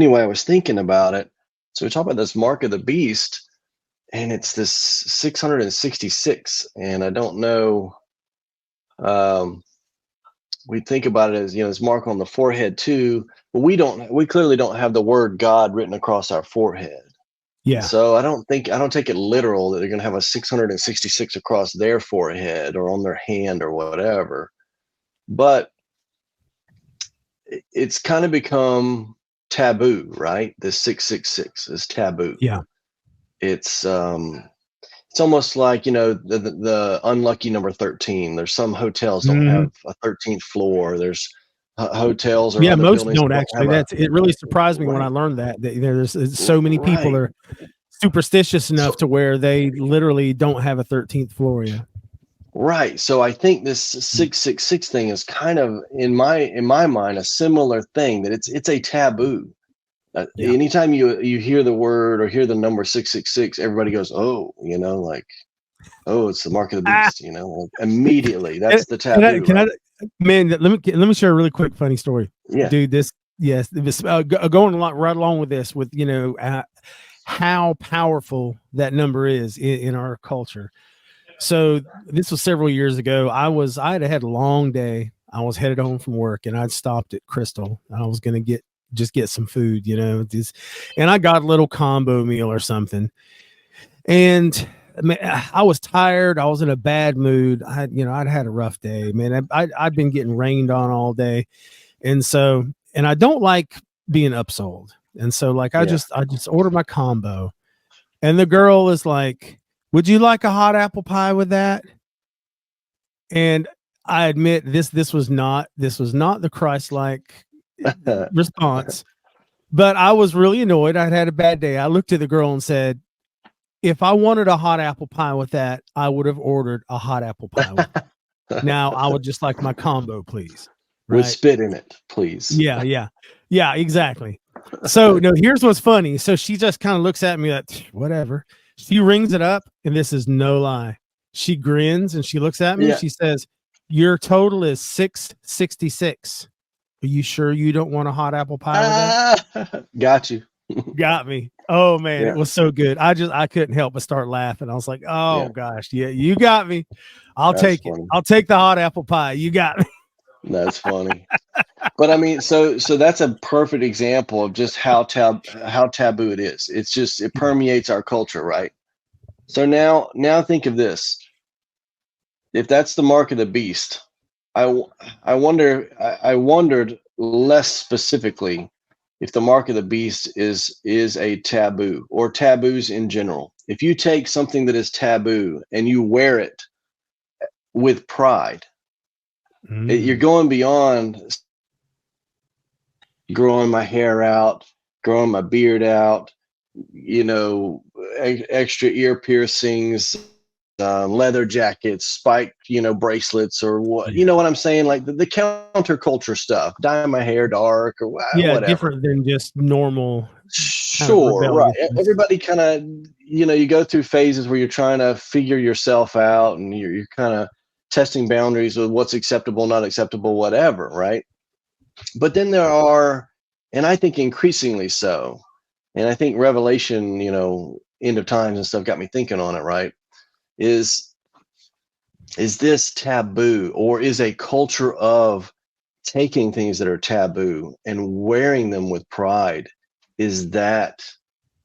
anyway, I was thinking about it. So we talk about this mark of the beast, and it's this 666, and I don't know. We think about it as, this mark on the forehead too, but we clearly don't have the word God written across our forehead. Yeah. So I don't take it literal that they're going to have a 666 across their forehead or on their hand or whatever. But it's kind of become taboo, right? The 666 is taboo. Yeah. It's almost like, the unlucky number 13. There's some hotels don't have a 13th floor. There's hotels or other most buildings don't actually. It really surprised me when I learned that there's so many people are superstitious enough to where they literally don't have a 13th floor yet. Right. So I think this 666 thing is kind of, in my mind, a similar thing, that it's a taboo. Anytime you hear the word or hear the number 666, everybody goes, oh, it's the mark of the beast, immediately. That's the taboo. Let me share a really quick funny story. Yeah. Dude, this going right along with this, with how powerful that number is in our culture. So this was several years ago. I had a long day. I was headed home from work, and I'd stopped at Crystal. I was going to get some food, and I got a little combo meal or something. And I was tired. I was in a bad mood. I'd had a rough day, man. I'd been getting rained on all day. And I don't like being upsold. And so I just ordered my combo, and the girl is like, would you like a hot apple pie with that? And I admit this was not the Christ-like response, but I was really annoyed. I'd had a bad day. I looked at the girl and said, if I wanted a hot apple pie with that, I would have ordered a hot apple pie with it. Now I would just like my combo, please. Right? With spit in it, please. Yeah, exactly. So no, here's what's funny. So she just kind of looks at me like, whatever. She rings it up, and this is no lie. She grins and she looks at me. Yeah. And she says, your total is 666. Are you sure you don't want a hot apple pie with that? Got you. Got me. Oh man, It was so good. I couldn't help but start laughing. I was like, oh gosh, yeah, you got me. That's take funny. It. I'll take the hot apple pie. You got me. That's funny. But I mean, so that's a perfect example of just how taboo it is. It's just, it permeates our culture, right? So now think of this. If that's the mark of the beast, I wondered less specifically if the mark of the beast is a taboo, or taboos in general. If you take something that is taboo and you wear it with pride, you're going beyond growing my hair out, growing my beard out, extra ear piercings, leather jackets, spiked, bracelets, or what, you know what I'm saying? Like the counterculture stuff, dyeing my hair dark or whatever. Different than just normal. Sure, right. Everybody kind of, you go through phases where you're trying to figure yourself out, and you're kind of testing boundaries with what's acceptable, not acceptable, whatever, right? But then there are, and I think increasingly so, and I think Revelation, end of times and stuff got me thinking on it, right? Is this taboo, or is a culture of taking things that are taboo and wearing them with pride? Is that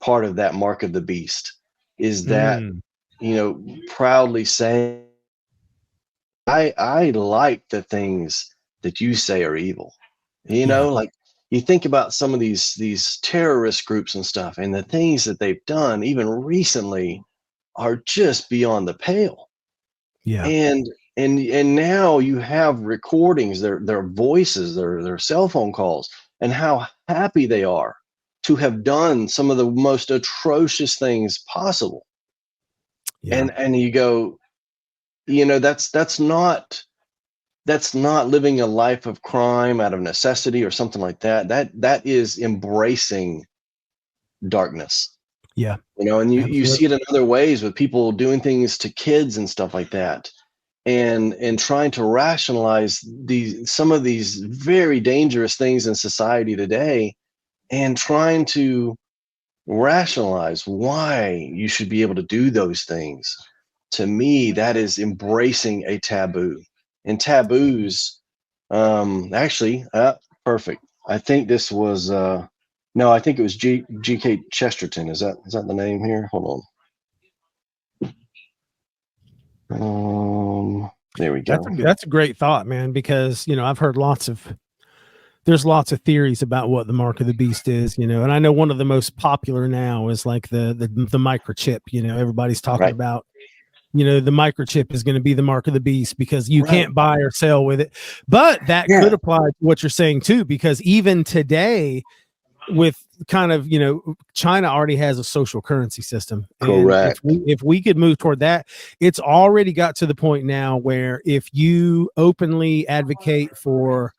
part of that mark of the beast? Is that, proudly saying, I like the things that you say are evil, like you think about some of these terrorist groups and stuff, and the things that they've done even recently are just beyond the pale. Yeah. And now you have recordings, their voices, their cell phone calls, and how happy they are to have done some of the most atrocious things possible. Yeah. And you go, that's not living a life of crime out of necessity or something like that. That is embracing darkness. Yeah. And you see it in other ways with people doing things to kids and stuff like that, and trying to rationalize some of these very dangerous things in society today and trying to rationalize why you should be able to do those things. To me, that is embracing a taboo. And taboos, actually, perfect. I think this was no, I think it was G.K. Chesterton. Is that the name here? Hold on. There we go. That's a great thought, man, because, I've heard there's lots of theories about what the mark of the beast is, and I know one of the most popular now is like the microchip. Everybody's talking about, the microchip is going to be the mark of the beast because you can't buy or sell with it. But that could apply to what you're saying too, because even today, with kind of, China already has a social currency system. Correct. And if we could move toward that, it's already got to the point now where if you openly advocate for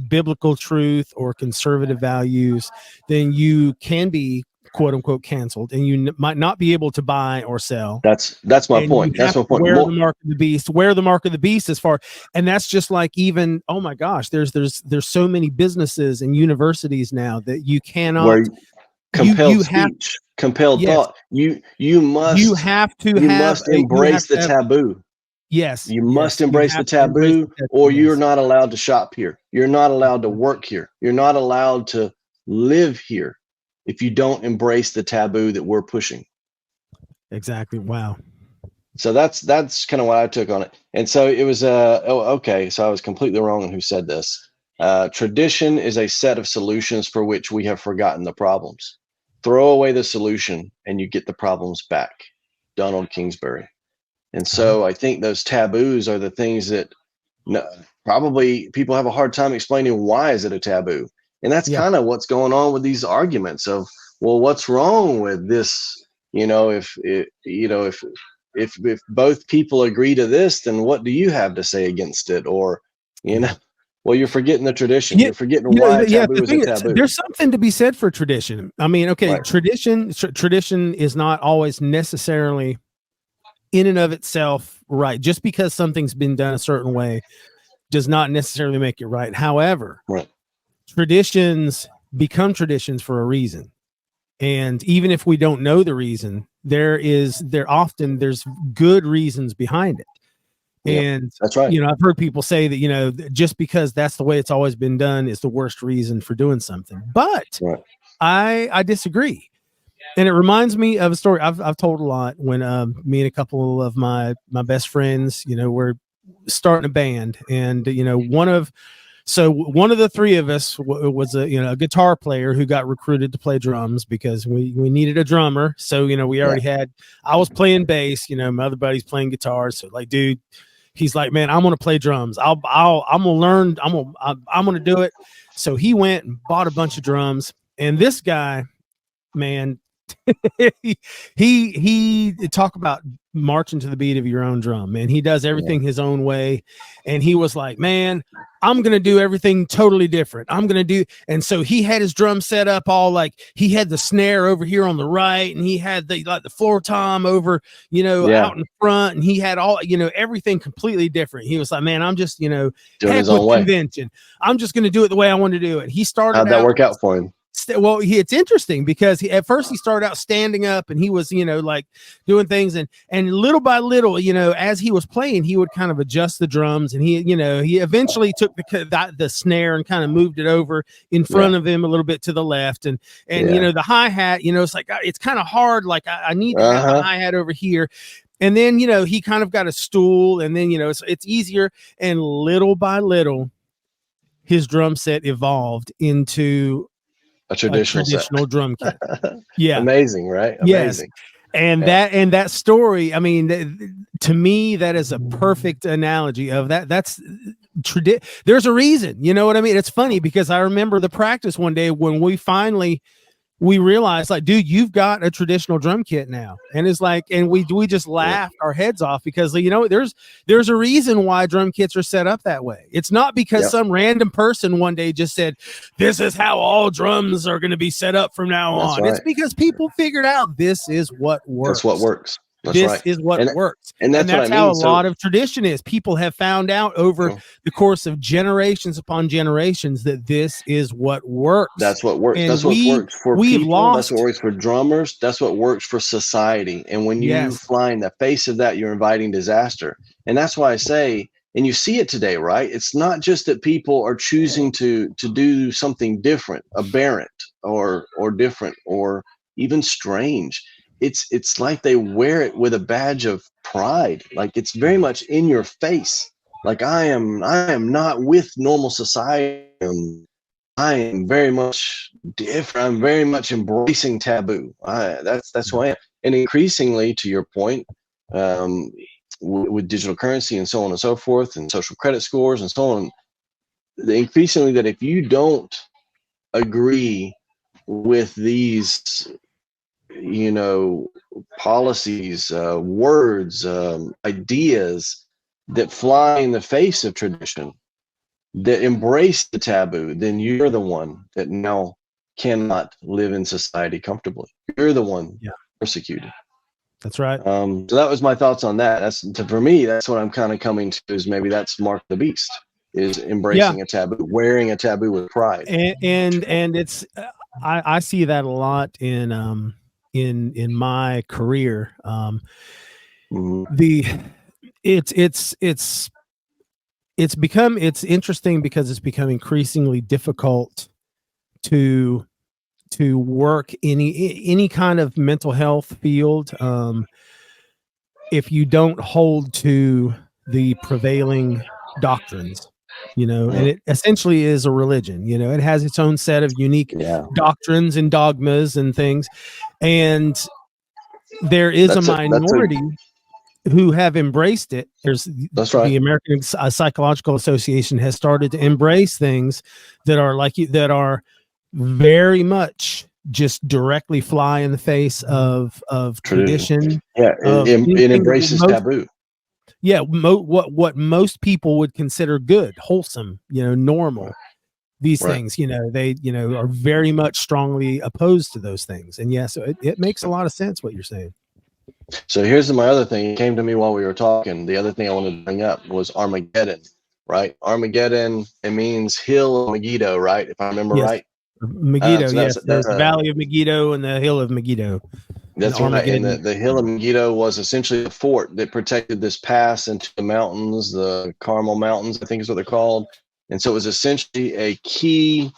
biblical truth or conservative values, then you can be quote unquote canceled, and you might not be able to buy or sell. That's my point. That's my point. Wear the mark of the beast. Wear the mark of the beast. And that's just like, even, oh my gosh, there's so many businesses and universities now that you cannot compelled speech, compelled thought. You must embrace the taboo. Yes. You must embrace the taboo, or you're not allowed to shop here. You're not allowed to work here. You're not allowed to live here if you don't embrace the taboo that we're pushing. Exactly. Wow. So that's kind of what I took on it. And so it was okay. So I was completely wrong on who said this. Tradition is a set of solutions for which we have forgotten the problems. Throw away the solution and you get the problems back. Donald Kingsbury. And so I think those taboos are the things that probably people have a hard time explaining. Why is it a taboo? And that's kind of what's going on with these arguments of, well, what's wrong with this? If both people agree to this, then what do you have to say against it? Or, well, you're forgetting the tradition. You're forgetting why taboo is a taboo. There's something to be said for tradition. I mean, okay, tradition is not always necessarily in and of itself right. Just because something's been done a certain way does not necessarily make it right. However, traditions become traditions for a reason. And even if we don't know the reason, there's good reasons behind it. And that's right. I've heard people say that, just because that's the way it's always been done is the worst reason for doing something. But I disagree. And it reminds me of a story I've told a lot when me and a couple of my best friends, we're starting a band, and one of the three of us was a guitar player who got recruited to play drums because we needed a drummer. So we already had. I was playing bass. My other buddy's playing guitar. So like, dude, he's like, man, I'm gonna play drums. I'm gonna learn. I'm gonna do it. So he went and bought a bunch of drums. And this guy, man. he talk about marching to the beat of your own drum, man. He does everything his own way. And he was like, man, I'm going to do everything totally different. And so he had his drum set up all like, he had the snare over here on the right, and he had the floor tom over, out in front, and he had all, everything completely different. He was like, man, I'm just, doing his own way. Convention. I'm just going to do it the way I want to do it. He started. How'd that work out for him? Well, it's interesting because at first he started out standing up, and he was, like doing things, and little by little, as he was playing, he would kind of adjust the drums, and he eventually took the snare and kind of moved it over in front of him a little bit to the left, and the hi-hat, it's like, it's kind of hard. Like I need to have the hi-hat over here. And then, he kind of got a stool, and then, it's easier. And little by little, his drum set evolved into a traditional drum kit. Yeah. Amazing, right? Amazing. Yes. And that story, I mean, to me, that is a perfect analogy of that. That's there's a reason, you know what I mean? It's funny because I remember the practice one day when we realized, like, dude, you've got a traditional drum kit now. And it's like, and we just laughed our heads off because, there's a reason why drum kits are set up that way. It's not because some random person one day just said, this is how all drums are going to be set up from now on. Right. It's because people figured out this is what works. That's what works. That's This right. is what works. And that's what I how mean. a lot of tradition is. People have found out over the course of generations upon generations that this is what works. That's what works. And that's what works for people. Lost. That's what works for drummers. That's what works for society. And when you fly in the face of that, you're inviting disaster. And that's why I say, and you see it today, right? It's not just that people are choosing to do something different, aberrant or different or even strange. It's like they wear it with a badge of pride. Like it's very much in your face. Like I am not with normal society. I am very much different. I'm very much embracing taboo. That's who I am. And increasingly, to your point, with digital currency and so on and so forth, and social credit scores and so on, increasingly that if you don't agree with these, policies, words, ideas that fly in the face of tradition, that embrace the taboo, then you're the one that now cannot live in society comfortably. You're the one persecuted. That's right. So that was my thoughts on that. For me, that's what I'm kind of coming to, is maybe that's Mark the Beast, is embracing a taboo, wearing a taboo with pride. And it's I see that a lot in my career. It's interesting because it's become increasingly difficult to work any kind of mental health field if you don't hold to the prevailing doctrines, and it essentially is a religion. It has its own set of unique doctrines and dogmas and things, and there is a minority who have embraced it. The American Psychological Association has started to embrace things that are very much just directly fly in the face of tradition. It embraces taboo. What most people would consider good, wholesome, normal. These things, they are very much strongly opposed to those things. And so it makes a lot of sense what you're saying. So here's my other thing. It came to me while we were talking. The other thing I wanted to bring up was Armageddon, right? Armageddon, it means hill of Megiddo, right? If I remember right. Megiddo, there's the Valley of Megiddo and the Hill of Megiddo. That's right. And the Hill of Megiddo was essentially a fort that protected this pass into the mountains, the Carmel Mountains, I think is what they're called. And so it was essentially a key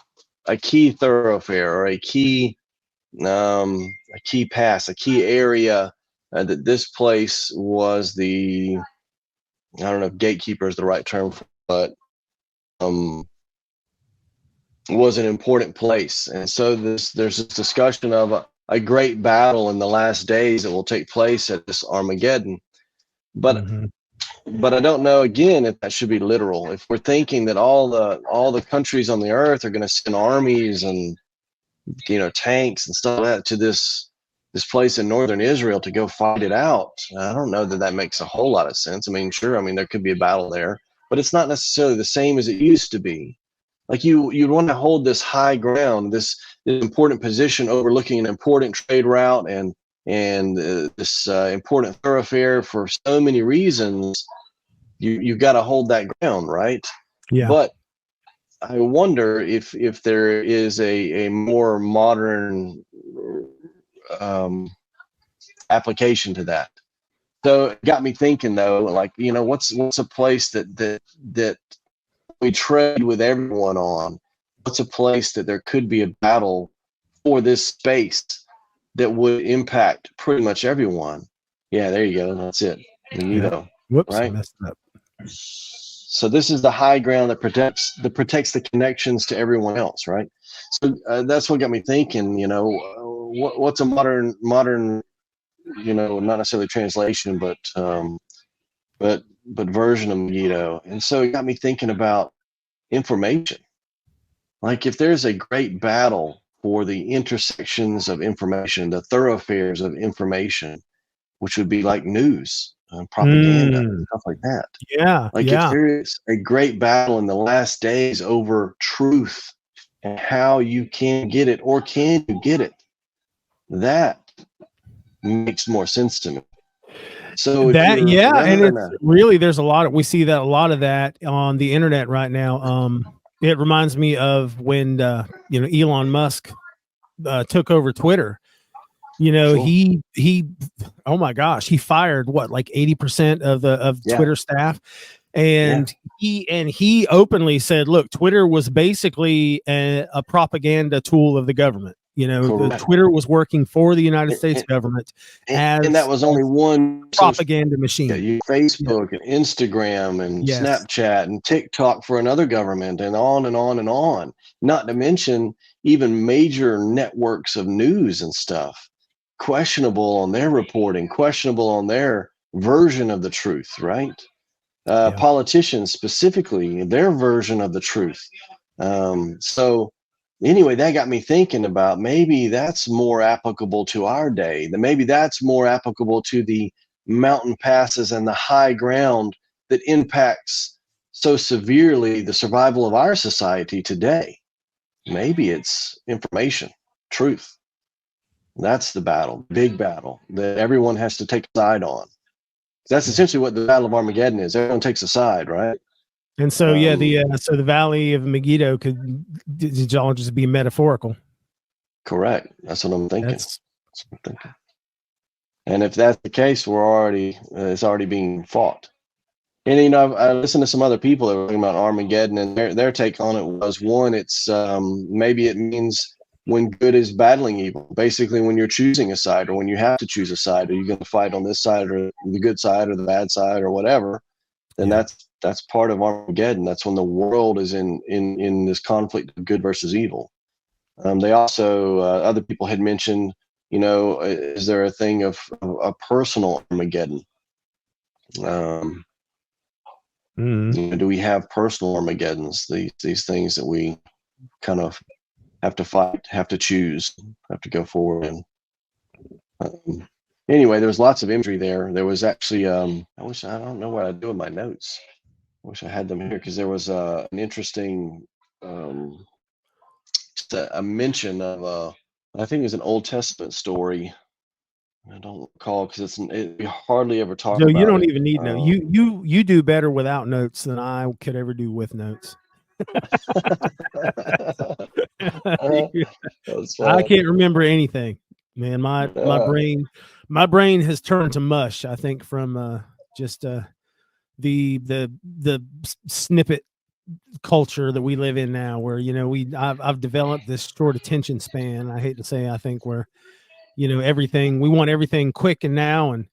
thoroughfare, or a key pass, a key area. That this place was I don't know if gatekeeper is the right term, but was an important place. And so there's this discussion of a great battle in the last days that will take place at this Armageddon. But I don't know, again, if that should be literal. If we're thinking that all the countries on the earth are going to send armies and tanks and stuff like that to this place in northern Israel to go fight it out, I don't know that makes a whole lot of sense. I mean, sure, there could be a battle there, but it's not necessarily the same as it used to be. Like you'd want to hold this high ground, this important position overlooking an important trade route and this important thoroughfare for so many reasons. You've got to hold that ground, right? Yeah. But I wonder if there is a more modern application to that. So it got me thinking, though, like, what's a place that we trade with everyone on? What's a place that there could be a battle for this space that would impact pretty much everyone? Yeah, there you go. That's it. Whoops, right? I messed up. So this is the high ground that protects the connections to everyone else, right? So that's what got me thinking. What's a modern, not necessarily translation, but version of Megiddo. And so it got me thinking about information. Like if there's a great battle for the intersections of information, the thoroughfares of information, which would be like news and propaganda and stuff like that. Yeah. Like if there is a great battle in the last days over truth and how you can get it, or can you get it, that makes more sense to me. So if that, you're yeah, and running it's really, there's a lot of, we see that a lot of that on the internet right now. It reminds me of when Elon Musk took over Twitter. sure. He oh my gosh, he fired what, like 80% of Twitter staff. And he openly said, look, Twitter was basically a propaganda tool of the government. The Twitter was working for the United States government and that was only one propaganda machine. Facebook and Instagram and Snapchat and TikTok for another government, and on and on and on. Not to mention even major networks of news and stuff, questionable on their reporting, questionable on their version of the truth, right? Politicians specifically, their version of the truth. So anyway, that got me thinking about maybe that's more applicable to our day. Maybe that's more applicable to the mountain passes and the high ground that impacts so severely the survival of our society today. Maybe it's information, truth. That's the battle, big battle that everyone has to take a side on. That's essentially what the Battle of Armageddon is. Everyone takes a side, right? And so, so the Valley of Megiddo did y'all just be metaphorical? Correct. That's what I'm thinking. That's what I'm thinking. And if that's the case, it's already being fought. And I listened to some other people that were talking about Armageddon, and their take on it was, one, it's maybe it means when good is battling evil. Basically, when you're choosing a side, or when you have to choose a side, are you going to fight on this side, or the good side, or the bad side, or whatever? Then that's part of Armageddon. That's when the world is in this conflict of good versus evil. They also, other people had mentioned, is there a thing of a personal Armageddon? Do we have personal Armageddons? These things that we kind of have to fight, have to choose, have to go forward in. Anyway, there was lots of imagery there. There was actually, I don't know what I'd do with my notes. I wish I had them here, because there was an interesting, just a mention of, I think it was an Old Testament story. I don't recall, because we hardly ever talk about it. You don't even need notes. You do better without notes than I could ever do with notes. I can't remember anything, man. My brain has turned to mush, I think, from just the snippet culture that we live in now, where I've developed this short attention span. I hate to say, I think, where everything, we want everything quick and now, and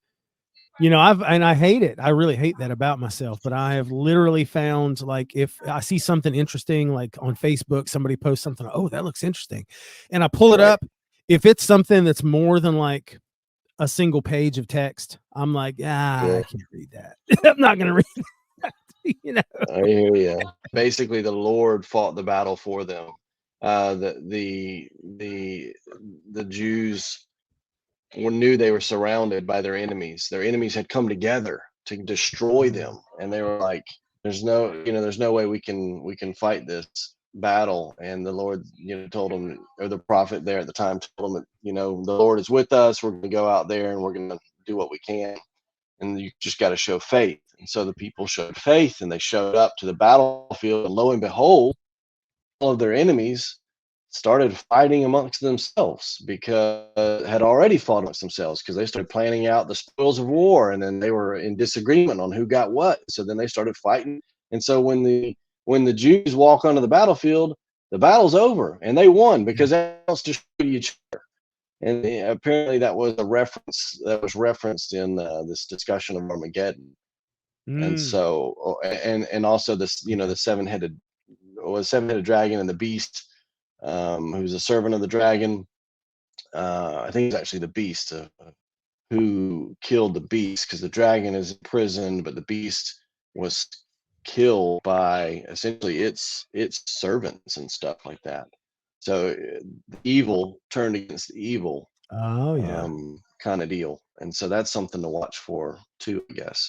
I hate it. I really hate that about myself. But I have literally found, like, if I see something interesting, like on Facebook, somebody posts something, oh, that looks interesting, and I pull it up. If it's something that's more than like a single page of text, I'm like, I can't read that. I'm not going to read that. I hear you. Basically, the Lord fought the battle for them. The Jews knew they were surrounded by their enemies. Their enemies had come together to destroy them, and they were like, there's no way we can fight this battle. And the Lord told them, or the prophet there at the time told them, that the Lord is with us. We're going to go out there and we're going to do what we can, and you just got to show faith. And so the people showed faith, and they showed up to the battlefield, and lo and behold, all of their enemies started fighting amongst themselves, because had already fought amongst themselves, because they started planning out the spoils of war, and then they were in disagreement on who got what. So then they started fighting. And so when the Jews walk onto the battlefield, the battle's over and they won, because they else destroyed each other. And apparently that was referenced in this discussion of Armageddon. And so, and also this, the seven-headed dragon and the beast, who's a servant of the dragon. I think it's actually the beast who killed the beast, because the dragon is imprisoned, but the beast was killed by essentially its servants and stuff like that. So the evil turned against the evil. Oh yeah. Kind of deal. And so that's something to watch for too, I guess.